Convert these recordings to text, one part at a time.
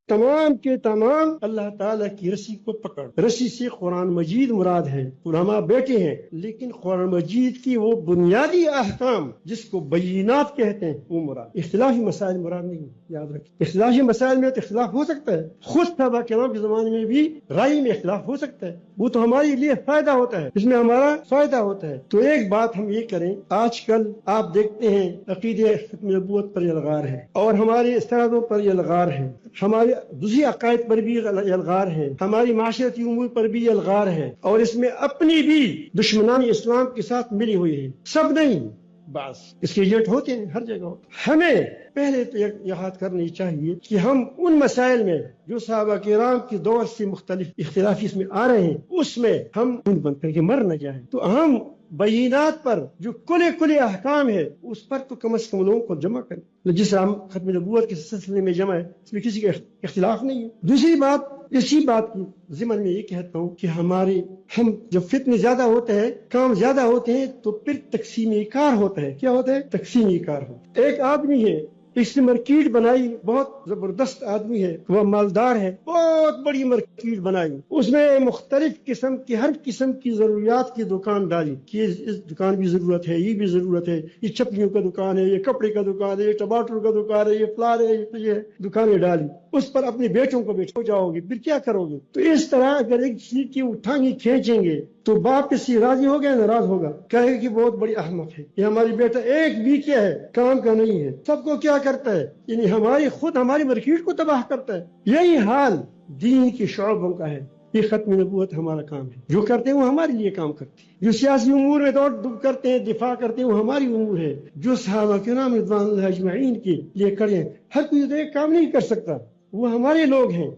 تمام کے تمام اللہ تعالیٰ کی رسی کو پکڑ. رسی سے قرآن مجید مراد ہے، علماء بیٹھے ہیں، لیکن قرآن مجید کی وہ بنیادی احکام جس کو بینات کہتے ہیں وہ مراد، اختلافی مسائل مراد نہیں. یاد رکھیں، اختلافی مسائل میں تو اختلاف ہو سکتا ہے، خود صحابہ کرام کے زمانے میں بھی رائے میں اختلاف ہو سکتا ہے، وہ تو ہمارے لیے فائدہ ہوتا ہے، اس میں ہمارا فائدہ ہوتا ہے. تو ایک بات ہم یہ کریں، آج کل آپ دیکھتے ہیں عقیدے ختم نبوت پر یلغار ہے، اور ہمارے استادوں پر یلغار ہے، ہمارے دوسری عقائد پر بھی یلغار ہے، ہماری معاشرتی امور پر بھی یلغار ہے، اور اس میں اپنی بھی دشمنان اسلام کے ساتھ ملی ہوئی ہے. سب نہیں، بس اس کے ایجنٹ ہوتے ہیں ہر جگہ. ہمیں پہلے تو یاد کرنی چاہیے کہ ہم ان مسائل میں جو صحابہ کرام کی دور سے مختلف اختلافی اس میں آ رہے ہیں اس میں ہم بند کر کے مر نہ جائیں. تو ہم بینات پر جو کل احکام ہے اس پر تو کم از کم لوگوں کو جمع کریں. جس ہم ختم نبوت کے سلسلے میں جمع ہے اس میں کسی کا اختلاف نہیں ہے. دوسری بات، اسی بات کی ضمن میں یہ کہتا ہوں کہ ہم جب فتنے زیادہ ہوتے ہیں، کام زیادہ ہوتے ہیں، تو پھر تقسیمی کار ہوتا ہے. کیا ہوتا ہے؟ تقسیمی کار ہوتا ہے. ایک آدمی ہے، اس نے مارکیٹ بنائی، بہت زبردست آدمی ہے، وہ مالدار ہے، بہت بڑی مارکیٹ بنائی، اس میں مختلف قسم کی ہر قسم کی ضروریات کی دکان ڈالی کہ اس دکان کی ضرورت ہے، یہ بھی ضرورت ہے، یہ چپلیوں کا دکان ہے، یہ کپڑے کا دکان ہے، یہ ٹماٹر کا دکان ہے، یہ فلار ہے، یہ دکانیں ڈالی. اس پر اپنے بیٹوں کو بیٹھو جاؤ گے، پھر کیا کرو گے؟ تو اس طرح اگر ایک چیز کی اٹھانی کھینچیں گے تو باپ اس سے راضی ہو گیا، ناراض ہوگا، کہے کہ بہت بڑی احمق ہے، یہ ہماری بیٹا ایک بھی کیا ہے، کام کا نہیں ہے، سب کو کیا کرتا ہے، یعنی ہماری مارکیٹ کو تباہ کرتا ہے. یہی حال دین کے شعبوں کا ہے. یہ ختم نبوت ہمارا کام ہے، جو کرتے ہیں وہ ہمارے لیے کام کرتے ہیں. جو سیاسی امور میں دوڑ دب کرتے ہیں، دفاع کرتے ہیں، وہ ہماری امور ہے. جو صحابہ کرام رضوان اللہ اجمعین کے لیے کریں، ہر کوئی تو ایک کام نہیں کر سکتا، وہ ہمارے لوگ ہیں.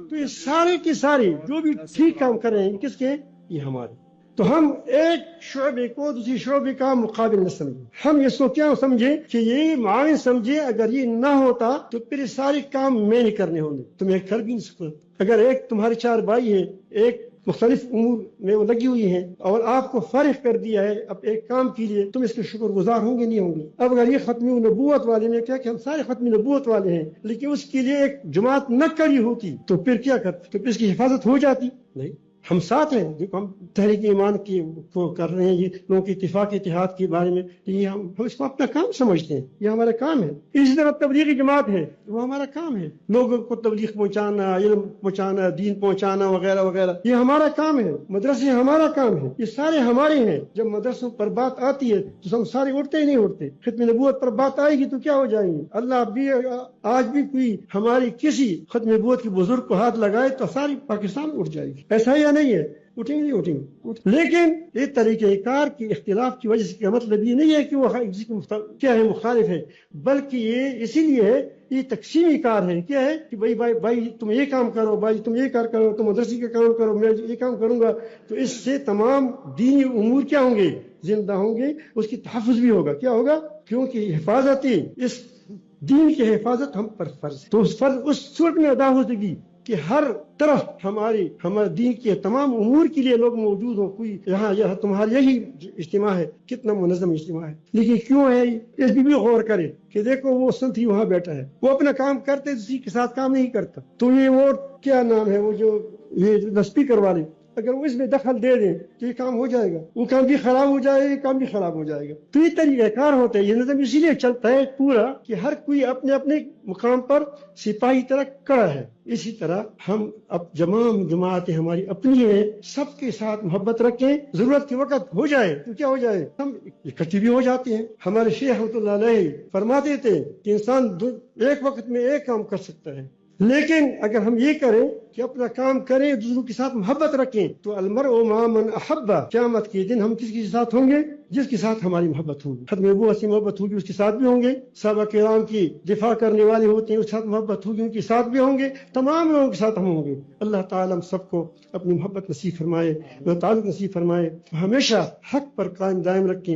تو یہ سارے کے سارے جو بھی ٹھیک کام کر رہے ہیں کس کے؟ یہ ہمارے. تو ہم ایک شعبے کو دوسری شعبے کا مقابل نہ سمجھیں، ہم اس کو کیا سمجھیں کہ یہ معاون سمجھیں. اگر یہ نہ ہوتا تو پھر سارے کام میں نہیں کرنے ہوں گے، تو میں کر بھی نہیں سکتا. اگر ایک تمہارے 4 بھائی ہیں، ایک مختلف امور میں وہ لگی ہوئی ہیں، اور آپ کو فارغ کر دیا ہے اب ایک کام کے لیے، تم اس کے شکر گزار ہوں گے نہیں ہوں گے؟ اب اگر یہ ختم نبوت والے نے کیا کہ ہم سارے ختم نبوت والے ہیں، لیکن اس کے لیے ایک جماعت نہ کری ہوتی تو پھر کیا کرتے؟ تو پھر اس کی حفاظت ہو جاتی نہیں. ہم ساتھ ہیں، جو ہم تحریک ایمان کی کو کر رہے ہیں، یہ لوگوں کے اتفاق اتحاد کے بارے میں، یہ ہم اس کو اپنا کام سمجھتے ہیں، یہ ہمارا کام ہے. اسی طرح تبلیغی جماعت ہے، وہ ہمارا کام ہے، لوگوں کو تبلیغ پہنچانا، علم پہنچانا، دین پہنچانا وغیرہ وغیرہ، یہ ہمارا کام ہے. مدرسے ہمارا کام ہے، یہ سارے ہمارے ہیں. جب مدرسوں پر بات آتی ہے تو ہم سارے اٹھتے ہی نہیں اٹھتے. ختم نبوت پر بات آئے گی تو کیا ہو جائیں گے؟ اللہ بھی آج بھی کوئی ہماری کسی ختم نبوت کے بزرگ کو ہاتھ لگائے تو ساری پاکستان اٹھ جائے گی. ایسا ہی نہیں ہے، اٹھیں گے نہیں اٹھیں گے. لیکن یہ طریقہ کار کے اختلاف کی وجہ سے کا مطلب یہ نہیں ہے کہ وہ کیا ہے، مخالف ہے، بلکہ یہ اسی لیے ہے، یہ تقسیمی کار ہے. کیا ہے کہ بھائی تم یہ کام کرو، بھائی تم یہ کار کرو، تم مدرسے کا کام کرو، میں یہ کام کروں گا. تو اس سے تمام دینی امور کیا ہوں گے؟ زندہ ہوں گے. اس کی تحفظ بھی ہوگا. کیا ہوگا؟ کیونکہ حفاظتی اس دین کی حفاظت ہم پر فرض ہے. تو اس فرض اس صورت میں ادا ہو سکے کہ ہر طرف ہمارے دین کے تمام امور کے لیے لوگ موجود ہوں. کوئی یہاں تمہاری یہی اجتماع ہے، کتنا منظم اجتماع ہے، لیکن کیوں ہے اس بھی غور کرے کہ دیکھو وہ سنتھی وہاں بیٹھا ہے، وہ اپنا کام کرتے کسی کے ساتھ کام نہیں کرتا. تو یہ وہ کیا نام ہے، وہ جو یہ اسپیکر والے، اگر وہ اس میں دخل دے دیں تو یہ کام ہو جائے گا، وہ کام بھی خراب ہو جائے گا، یہ کام بھی خراب ہو جائے گا. تو یہ طریقہ کار ہوتا ہے. یہ نظم اسی لیے چلتا ہے پورا کہ ہر کوئی اپنے اپنے مقام پر سپاہی طرح کڑا ہے. اسی طرح ہم اب جماعتیں ہماری اپنی ہیں، سب کے ساتھ محبت رکھیں. ضرورت کے وقت ہو جائے تو کیا ہو جائے، ہم اکٹھے بھی ہو جاتے ہیں. ہمارے شیخ رحمۃ اللہ علیہ فرماتے تھے کہ انسان ایک وقت میں ایک کام کر سکتا ہے، لیکن اگر ہم یہ کریں کہ اپنا کام کریں، دوسروں کے ساتھ محبت رکھیں، تو المرء مع من احب، قیامت کے دن ہم کس کے ساتھ ہوں گے؟ جس کے ساتھ ہماری محبت ہوگی. ختم نبوت سے محبت ہوگی، اس کے ساتھ بھی ہوں گے. صحابہ کرام کی دفاع کرنے والے ہوتے ہیں، اس کے ساتھ محبت ہوگی، ان کے ساتھ بھی ہوں گے. تمام لوگوں کے ساتھ ہم ہوں گے. اللہ تعالیٰ ہم سب کو اپنی محبت نصیب فرمائے، تعلق نصیب فرمائے، ہمیشہ حق پر قائم دائم رکھیں.